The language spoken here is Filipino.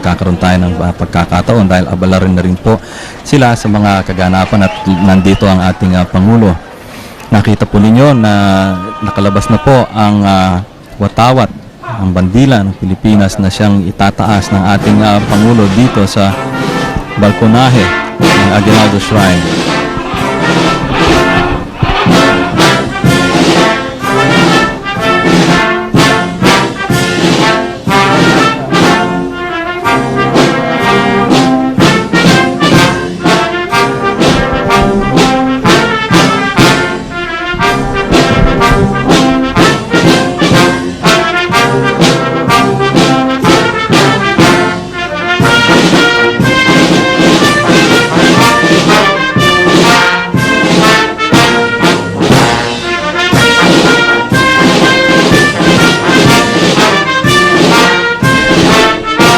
nagkakaroon tayo ng pagkakataon dahil abala rin na rin po sila sa mga kaganapan at nandito ang ating Pangulo. Nakita po ninyo na nakalabas na po ang watawat, ang bandila ng Pilipinas na siyang itataas ng ating Pangulo dito sa balkonahe ng Aguinaldo Shrine.